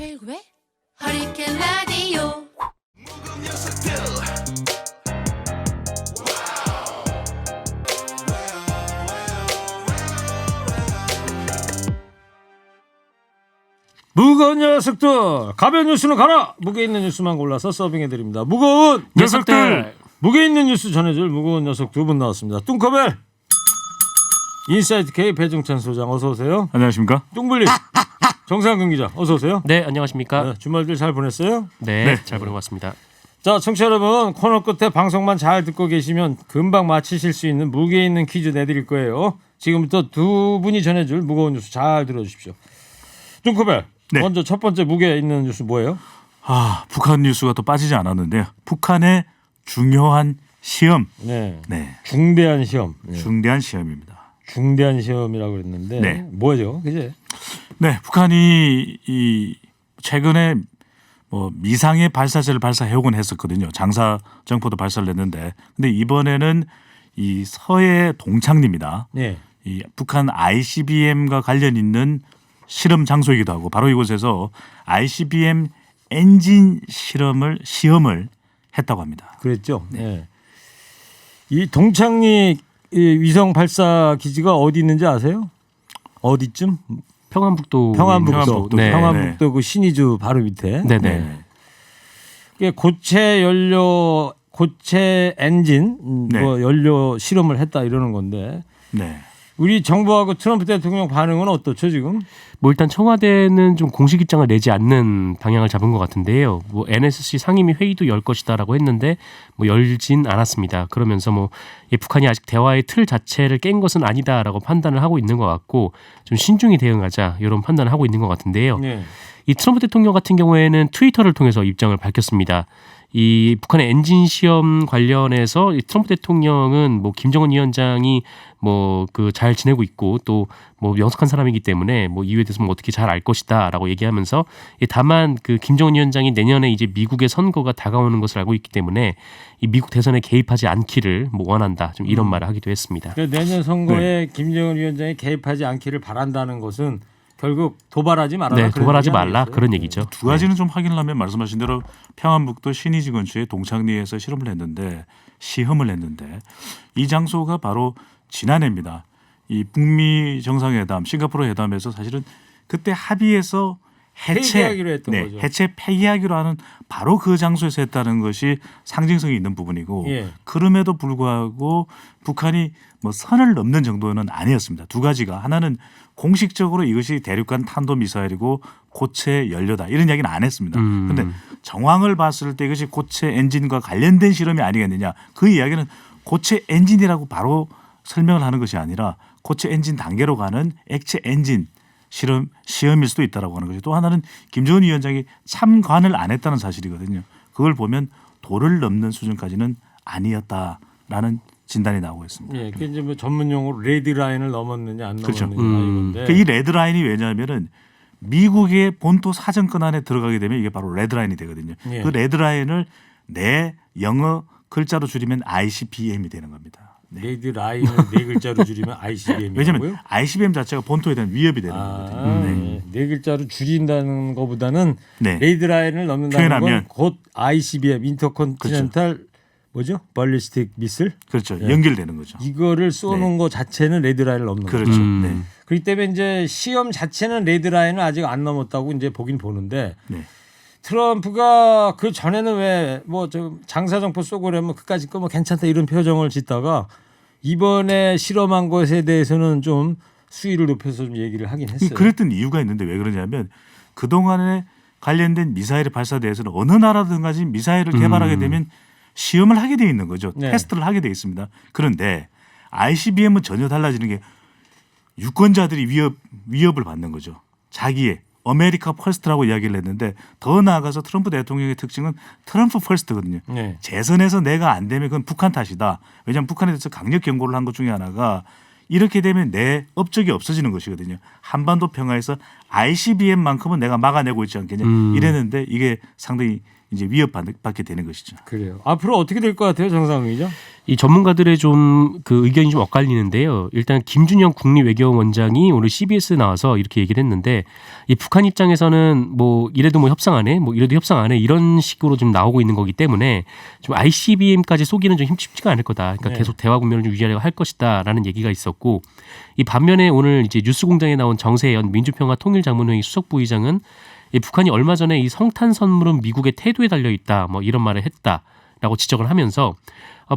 최일구의 허리케인 라디오. 무거운 녀석들, 가벼운 뉴스는 가라. 무게 있는 뉴스만 골라서 서빙해드립니다. 무거운 녀석들, 무게 있는 뉴스 전해줄 무거운 녀석 두 분 나왔습니다. 뚱커벨 인사이트 K 배종찬 소장 어서 오세요. 안녕하십니까? 뚱블리 정상근 기자 어서 오세요. 네, 안녕하십니까? 네, 주말들 잘 보냈어요? 네, 잘 보낸 것 같습니다. 자, 청취자 여러분, 코너 끝에 방송만 잘 듣고 계시면 금방 맞히실 수 있는 무게 있는 퀴즈 내드릴 거예요. 지금부터 두 분이 전해줄 무거운 뉴스 잘 들어주십시오. 뚱커벨, 네. 먼저 첫 번째 무게 있는 뉴스 뭐예요? 북한 뉴스가 또 빠지지 않았는데요. 북한의 중요한 시험, 네, 네, 중대한 시험. 네. 중대한 시험입니다. 중대한 시험이라고 그랬는데 네. 뭐죠? 그제? 네, 북한이 이 최근에 뭐 미상의 발사체를 발사해오곤 했었거든요. 장사 정포도 발사를 했는데, 근데 이번에는 이 서해 동창리입니다. 네. 이 북한 ICBM과 관련 있는 실험 장소이기도 하고 바로 이곳에서 ICBM 엔진 시험을 했다고 합니다. 그랬죠. 네. 이 동창리 이 위성 발사 기지가 어디 있는지 아세요? 어디쯤? 평안북도. 평안북도. 네. 평안북도 그 신의주 바로 밑에. 네네. 이게 고체 연료, 고체 엔진 네. 뭐 연료 실험을 했다 이러는 건데 네. 우리 정부하고 트럼프 대통령 반응은 어떻죠 지금? 뭐 일단 청와대는 좀 공식 입장을 내지 않는 방향을 잡은 것 같은데요. 뭐 NSC 상임위 회의도 열 것이다라고 했는데 뭐 열진 않았습니다. 그러면서 뭐 북한이 아직 대화의 틀 자체를 깬 것은 아니다라고 판단을 하고 있는 것 같고 좀 신중히 대응하자 이런 판단을 하고 있는 것 같은데요. 네. 이 트럼프 대통령 같은 경우에는 트위터를 통해서 입장을 밝혔습니다. 이 북한의 엔진 시험 관련해서 이 트럼프 대통령은 뭐 김정은 위원장이 뭐 그 잘 지내고 있고 또 뭐 명석한 사람이기 때문에 뭐 이유에 대해서 뭐 어떻게 잘 알 것이다라고 얘기하면서 다만 그 김정은 위원장이 내년에 이제 미국의 선거가 다가오는 것을 알고 있기 때문에 이 미국 대선에 개입하지 않기를 뭐 원한다 좀 이런 말을 하기도 했습니다. 그러니까 내년 선거에 김정은 위원장이 개입하지 않기를 바란다는 것은 결국 도발하지 말아라. 네, 도발하지 그런 얘기 말라 아니겠어요? 그런 얘기죠. 두 가지는 좀 확인을 하면 말씀하신 대로 평안북도 신의지 근처의 동창리에서 시험을 했는데 이 장소가 바로 지난해입니다. 이 북미 정상회담, 싱가포르 회담에서 사실은 그때 합의해서 폐기하기로 했던 거죠. 해체 폐기하기로 하는 바로 그 장소에서 했다는 것이 상징성이 있는 부분이고 예. 그럼에도 불구하고 북한이 뭐 선을 넘는 정도는 아니었습니다. 두 가지가 하나는 공식적으로 이것이 대륙간 탄도미사일이고 고체 연료다 이런 이야기는 안 했습니다. 그런데 정황을 봤을 때 이것이 고체 엔진과 관련된 실험이 아니겠느냐 그 이야기는 고체 엔진이라고 바로 설명을 하는 것이 아니라 고체 엔진 단계로 가는 액체 엔진 시험일 수도 있다라고 하는 거죠. 또 하나는 김정은 위원장이 참관을 안 했다는 사실이거든요. 그걸 보면 도를 넘는 수준까지는 아니었다라는 진단이 나오고 있습니다. 예, 그 이제 뭐 전문 용어로 레드 라인을 넘었느냐 안 그렇죠. 넘었느냐 이건데. 그러니까 이 레드 라인이 왜냐하면은 미국의 본토 사정권 안에 들어가게 되면 이게 바로 레드 라인이 되거든요. 예. 그 레드 라인을 내 영어 글자로 줄이면 ICBM이 되는 겁니다. 네. 레드 라인을 네 글자로 줄이면 ICBM이고요. 왜냐하면 ICBM 자체가 본토에 대한 위협이 되는 거거든요. 네. 네 글자로 줄인다는 것보다는 네. 레드 라인을 넘는다는 표현하면 건 곧 ICBM 인터컨티넨탈 뭐죠? 발리스틱 미슬 그렇죠. 예. 연결되는 거죠. 이거를 쏘는 거 자체는 레드 라인을 넘는 거죠. 그렇죠. 네. 그렇기 때문에 이제 시험 자체는 레드 라인을 아직 안 넘었다고 이제 보긴 보는데 네. 트럼프가 그 전에는 왜 뭐 저 장사정포 쏘고 그러면 그까짓 거 뭐 괜찮다 이런 표정을 짓다가 이번에 실험한 것에 대해서는 좀 수위를 높여서 좀 얘기를 하긴 했어요. 그랬던 이유가 있는데 왜 그러냐면 그동안에 관련된 미사일의 발사에 대해서는 어느 나라든 간에 미사일을 개발하게 되면 시험을 하게 돼 있는 거죠. 네. 테스트를 하게 돼 있습니다. 그런데 ICBM은 전혀 달라지는 게 유권자들이 위협을 받는 거죠. 자기의 아메리카 퍼스트라고 이야기를 했는데 더 나아가서 트럼프 대통령의 특징은 트럼프 퍼스트거든요. 네. 재선에서 내가 안 되면 그건 북한 탓이다. 왜냐하면 북한에 대해서 강력 경고를 한 것 중에 하나가 이렇게 되면 내 업적이 없어지는 것이거든요. 한반도 평화에서 ICBM만큼은 내가 막아내고 있지 않겠냐 이랬는데 이게 상당히 이제 위협받게 되는 것이죠. 그래요. 앞으로 어떻게 될 것 같아요, 정상훈이죠? 이 전문가들의 좀 그 의견이 좀 엇갈리는데요. 일단 김준영 국립외교원장이 오늘 CBS에 나와서 이렇게 얘기를 했는데 이 북한 입장에서는 뭐 이래도 뭐 협상 안 해, 뭐 이래도 협상 안 해 이런 식으로 좀 나오고 있는 거기 때문에 좀 ICBM까지 쏘기는 좀 쉽지가 않을 거다. 그러니까 네. 계속 대화 국면을 좀 유지하려고 할 것이다라는 얘기가 있었고 이 반면에 오늘 이제 뉴스공장에 나온 정세현 민주평화통일자문회의 수석부의장은 이 북한이 얼마 전에 이 성탄 선물은 미국의 태도에 달려 있다, 뭐 이런 말을 했다라고 지적을 하면서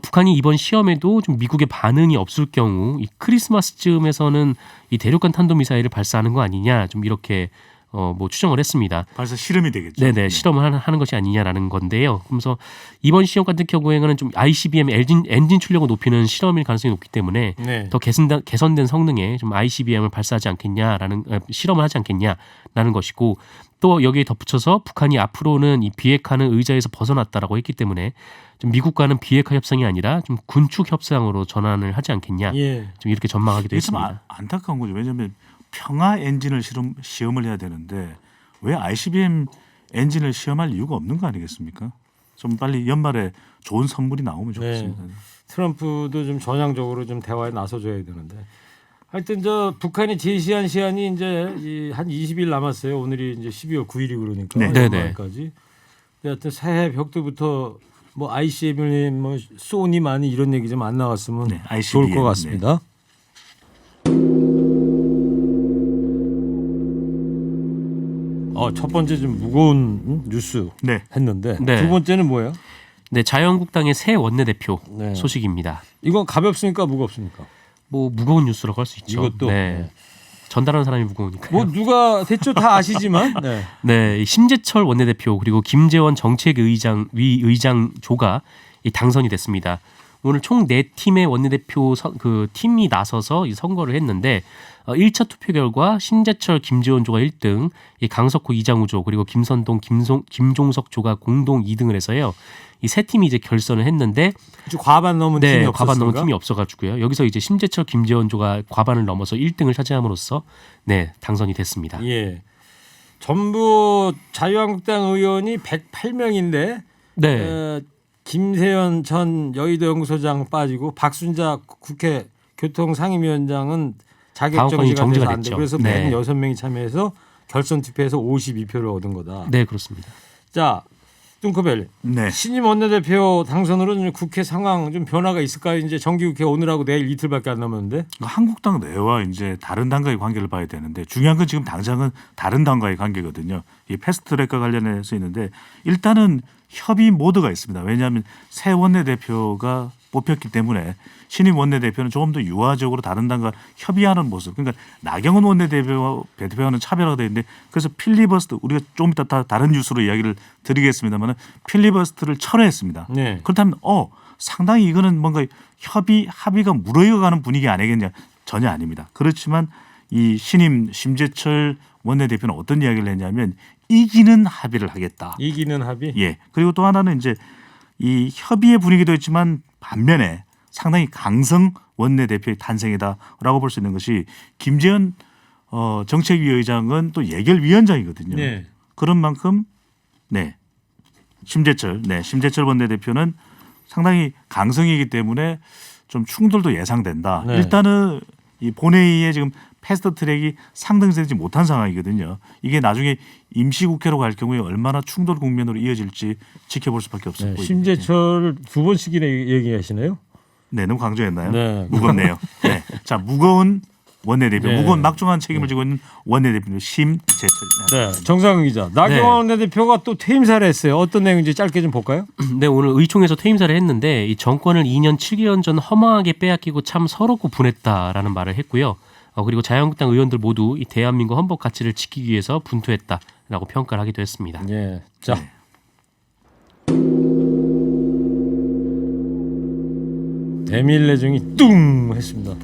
북한이 이번 시험에도 좀 미국의 반응이 없을 경우 이 크리스마스쯤에서는 이 대륙간 탄도미사일을 발사하는 거 아니냐, 좀 이렇게 뭐 추정을 했습니다. 벌써 실험이 되겠죠. 네네, 실험을 하는 것이 아니냐라는 건데요. 그래서 이번 시험 같은 경우에는 좀 ICBM 엔진 출력을 높이는 실험일 가능성이 높기 때문에 네. 더 개선된 성능의 좀 ICBM을 발사하지 않겠냐라는 실험을 하지 않겠냐라는 것이고 또 여기에 덧붙여서 북한이 앞으로는 이 비핵화는 의자에서 벗어났다라고 했기 때문에 좀 미국과는 비핵화 협상이 아니라 좀 군축 협상으로 전환을 하지 않겠냐, 예. 좀 이렇게 전망하기도 이게 참 했습니다. 안타까운 거죠. 왜냐하면 평화 엔진을 시험을 해야 되는데 왜 ICBM 엔진을 시험할 이유가 없는 거 아니겠습니까? 좀 빨리 연말에 좋은 선물이 나오면 좋겠습니다. 트럼프도 좀 전향적으로 좀 대화에 나서줘야 되는데. 하여튼 저 북한이 제시한 시한이 이제 한 20일 남았어요. 오늘이 이제 12월 9일이 그러니까 네. 연말까지. 하여튼 새해 벽두부터 뭐 ICBM 뭐 쏘니 많이 이런 얘기 좀 안 나왔으면 네, 좋을 ICBM, 것 같습니다. 첫 번째 좀 무거운 뉴스 네. 했는데 네. 두 번째는 뭐예요? 네, 자유한국당의 새 원내대표 네. 소식입니다. 이건 가볍습니까 무겁습니까? 뭐 무거운 뉴스라고 할 수 있죠. 이것도 네. 전달하는 사람이 무거우니까요. 뭐 누가 대충 다 아시지만 네. 네, 이 심재철 원내대표 그리고 김재원 정책의장 위의장 조가 이 당선이 됐습니다. 오늘 총 4팀의 원내대표 그 팀이 나서서 이 선거를 했는데 1차 투표 결과 심재철 김재원 조가 1등, 이 강석호 이장우 조 그리고 김선동 김종석 조가 공동 2등을 해서요. 이 세 팀이 이제 결선을 했는데 과반 넘은 팀이 네, 없었습니까? 과반 넘은 팀이 없어가지고요. 여기서 이제 심재철 김재원 조가 과반을 넘어서 1등을 차지함으로써 네, 당선이 됐습니다. 예. 전부 자유한국당 의원이 108명인데 네. 김세연 전 여의도 연구소장 빠지고 박순자 국회 교통상임위원장은 자격 다음번이 정지가 돼서 안 됐죠. 되고 그래서 네. 106명이 참여해서 결선 투표에서 52표를 얻은 거다. 네, 그렇습니다. 자, 뚱커벨 네. 신임 원내대표 당선으로 국회 상황 좀 변화가 있을까요? 이제 정기국회 오늘하고 내일 이틀밖에 안 남았는데. 한국당 내와 이제 다른 당과의 관계를 봐야 되는데 중요한 건 지금 당장은 다른 당과의 관계거든요. 이 패스트트랙과 관련해서 있는데 일단은 협의 모드가 있습니다. 왜냐하면 새 원내대표가 뽑혔기 때문에 신임 원내대표는 조금 더 유화적으로 다른 당과 협의하는 모습. 그러니까 나경원 원내대표와는 차별화가 되어 있는데 그래서 필리버스터 우리가 좀 이따 다른 뉴스로 이야기를 드리겠습니다만 필리버스터를 철회했습니다. 네. 그렇다면 상당히 이거는 뭔가 합의가 무르익어가는 분위기 아니겠냐. 전혀 아닙니다. 그렇지만 이 신임 심재철 원내대표는 어떤 이야기를 했냐면 이기는 합의를 하겠다. 이기는 합의. 예. 그리고 또 하나는 이제 이 협의의 분위기도 있지만 반면에 상당히 강성 원내대표의 탄생이다라고 볼 수 있는 것이 김재현 정책위 의장은 또 예결위원장이거든요. 네. 그런 만큼 심재철 원내대표는 상당히 강성이기 때문에 좀 충돌도 예상된다. 네. 일단은 이 본회의에 지금 패스트트랙이 상정되지 못한 상황이거든요. 이게 나중에 임시국회로 갈 경우에 얼마나 충돌 국면으로 이어질지 지켜볼 수밖에 없을 네. 거예요. 심재철 두 번씩이나 얘기하시네요. 네, 너무 강조했나요? 네. 무겁네요. 네, 자 무거운 원내대표, 네. 무거운 막중한 책임을 지고 있는 원내대표 심재철. 네, 정상훈 기자. 나경원 원내대표가 또 퇴임사를 했어요. 어떤 내용인지 짧게 좀 볼까요? 네, 오늘 의총에서 퇴임사를 했는데 이 정권을 2년 7개월 전 허망하게 빼앗기고 참 서럽고 분했다라는 말을 했고요. 그리고 자유한국당 의원들 모두 이 대한민국 헌법 가치를 지키기 위해서 분투했다라고 평가를 하기도 했습니다. 예. 자. 대밀 내정이 뚱 했습니다.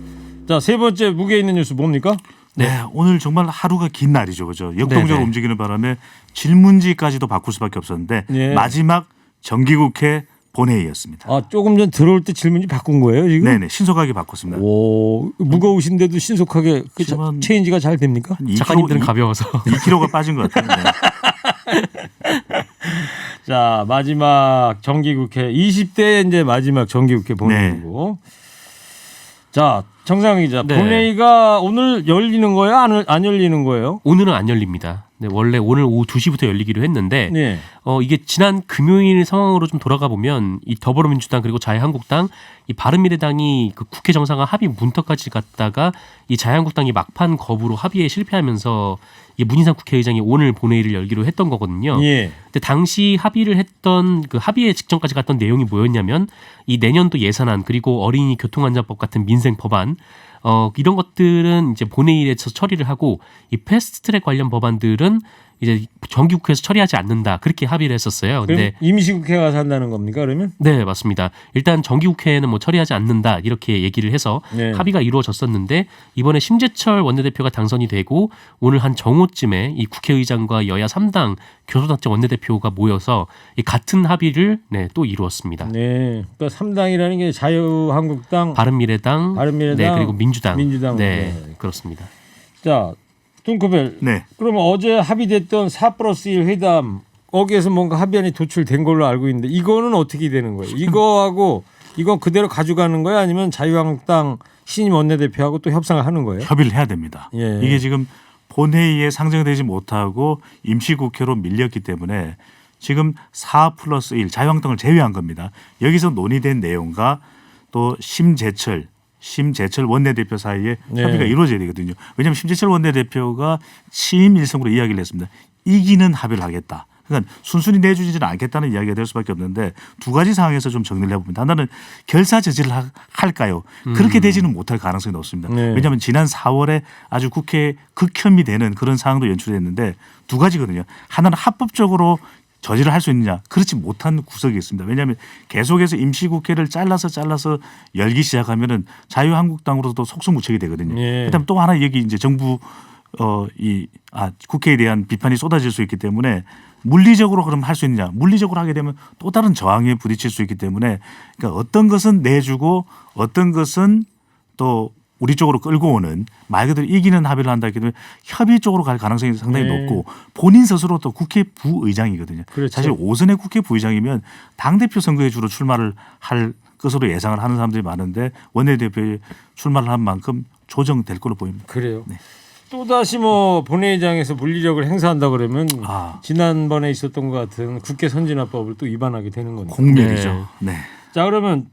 자, 세 번째 무게 있는 뉴스 뭡니까? 네, 오늘 정말 하루가 긴 날이죠, 그죠? 역동적으로 네네. 움직이는 바람에 질문지까지도 바꿀 수밖에 없었는데 예. 마지막 정기국회 본회의였습니다. 아, 조금 전 들어올 때 질문지 바꾼 거예요, 지금? 네네, 신속하게 바꿨습니다. 오, 무거우신데도 신속하게 그 하지만 체인지가 잘 됩니까? 한 2kg, 작가님들은 가벼워서 2kg가 빠진 것 같아요. 네. 자, 마지막 정기국회 20대 이제 마지막 정기국회 본회의고. 자, 정상 기자, 네. 본회의가 오늘 열리는 거예요? 안 열리는 거예요? 오늘은 안 열립니다. 네, 원래 오늘 오후 2시부터 열리기로 했는데 네. 이게 지난 금요일 상황으로 좀 돌아가 보면 이 더불어민주당 그리고 자유한국당 이 바른미래당이 그 국회 정상화 합의 문턱까지 갔다가 이 자유한국당이 막판 거부로 합의에 실패하면서 이 문희상 국회의장이 오늘 본회의를 열기로 했던 거거든요. 예. 근데 당시 합의를 했던 그 합의에 직전까지 갔던 내용이 뭐였냐면 이 내년도 예산안 그리고 어린이 교통안전법 같은 민생 법안 이런 것들은 이제 본회의에서 처리를 하고 이 패스트트랙 관련 법안들은 이제 정기국회에서 처리하지 않는다 그렇게 합의를 했었어요. 근데 그럼 임시국회가 가서 한다는 겁니까 그러면? 네 맞습니다. 일단 정기국회에는 뭐 처리하지 않는다 이렇게 얘기를 해서 네. 합의가 이루어졌었는데 이번에 심재철 원내대표가 당선이 되고 오늘 한 정오쯤에 이 국회의장과 여야 3당 교섭단체 원내대표가 모여서 이 같은 합의를 또 이루었습니다. 네. 그러니까 3당이라는 게 자유한국당, 바른미래당, 네, 그리고 민주당, 민주당. 네, 네. 그렇습니다. 자, 뚱커벨. 네. 그러면 어제 합의됐던 4+1 회담 거기에서 뭔가 합의안이 도출된 걸로 알고 있는데 이거는 어떻게 되는 거예요? 이거하고 이건 그대로 가져가는 거예요? 아니면 자유한국당 신임 원내대표하고 또 협상을 하는 거예요? 협의를 해야 됩니다. 예. 이게 지금 본회의에 상정되지 못하고 임시국회로 밀렸기 때문에 지금 4+1 자유한국당을 제외한 겁니다. 여기서 논의된 내용과 또 심재철 원내대표 사이에 네. 협의가 이루어져야 되거든요. 왜냐하면 심재철 원내대표가 취임 일성으로 이야기를 했습니다. 이기는 합의를 하겠다. 그러니까 순순히 내주지는 않겠다는 이야기가 될 수밖에 없는데 두 가지 상황에서 좀 정리를 해봅니다. 하나는 결사 저지를 할까요? 그렇게 되지는 못할 가능성이 높습니다. 네. 왜냐하면 지난 4월에 아주 국회에 극혐이 되는 그런 상황도 연출됐는데 두 가지거든요. 하나는 합법적으로 저지를 할 수 있느냐 그렇지 못한 구석이 있습니다. 왜냐하면 계속해서 임시국회를 잘라서 열기 시작하면은 자유한국당으로도 속수무책이 되거든요. 예. 그다음 또 하나 여기 이제 정부 국회에 대한 비판이 쏟아질 수 있기 때문에 물리적으로 그럼 할 수 있느냐 물리적으로 하게 되면 또 다른 저항에 부딪힐 수 있기 때문에 그러니까 어떤 것은 내주고 어떤 것은 또 우리 쪽으로 끌고 오는 말 그대로 이기는 합의를 한다 했기 때문에 협의 쪽으로 갈 가능성이 상당히 네. 높고 본인 스스로 또 국회 부의장이거든요. 그렇죠. 사실 오선의 국회 부의장이면 당대표 선거에 주로 출마를 할 것으로 예상을 하는 사람들이 많은데 원내대표에 출마를 한 만큼 조정될 걸로 보입니다. 그래요. 네. 또다시 뭐 본회의장에서 물리력을 행사한다 그러면 지난번에 있었던 것 같은 국회 선진화법을 또 위반하게 되는 겁니다. 공멸이죠. 네. 자, 그러면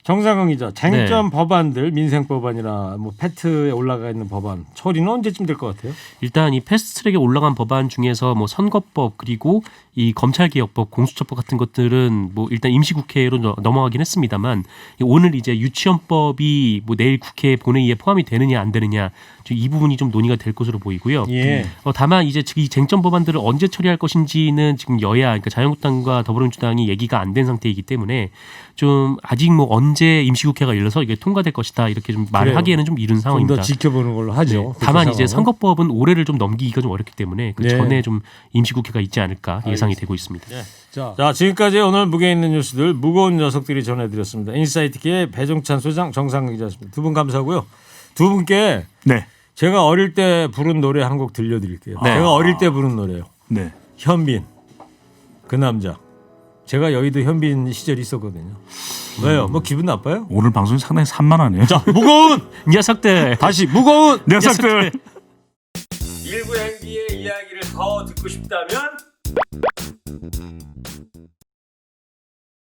정상근 기자, 쟁점 법안들 민생 법안이나 뭐 패트에 올라가 있는 법안 처리는 언제쯤 될 것 같아요? 일단 이 패스트트랙에 올라간 법안 중에서 뭐 선거법 그리고 이 검찰개혁법, 공수처법 같은 것들은 뭐 일단 임시국회로 넘어가긴 했습니다만 오늘 이제 유치원법이 뭐 내일 국회 본회의에 포함이 되느냐 안 되느냐 이 부분이 좀 논의가 될 것으로 보이고요. 예. 다만 이제 이 쟁점 법안들을 언제 처리할 것인지는 지금 여야 그러니까 자유한국당과 더불어민주당이 얘기가 안 된 상태이기 때문에 좀 아직 뭐 언제 임시국회가 열려서 이게 통과될 것이다 이렇게 좀 말을 그래요. 하기에는 좀 이른 좀 상황입니다. 더 지켜보는 걸로 하죠. 네. 다만 이제 선거법은 올해를 좀 넘기기가 좀 어렵기 때문에 그 네. 전에 좀 임시국회가 있지 않을까 예상이 알겠습니다. 되고 있습니다. 자, 지금까지 오늘 무게 있는 뉴스들 무거운 녀석들이 전해드렸습니다. 인사이트계의 배종찬 소장, 정상근 기자였습니다. 두 분 감사하고요. 두 분께 네. 제가 어릴 때 부른 노래 한 곡 들려드릴게요. 제가 어릴 때 부른 노래요. 네. 현빈, 그 남자. 제가 여의도 현빈 시절이 있었거든요. 왜요? 뭐 기분 나빠요? 오늘 방송이 상당히 산만하네요. 자, 무거운 녀석들 다시 무거운 녀석들. 일부 행기의 이야기를 더 듣고 싶다면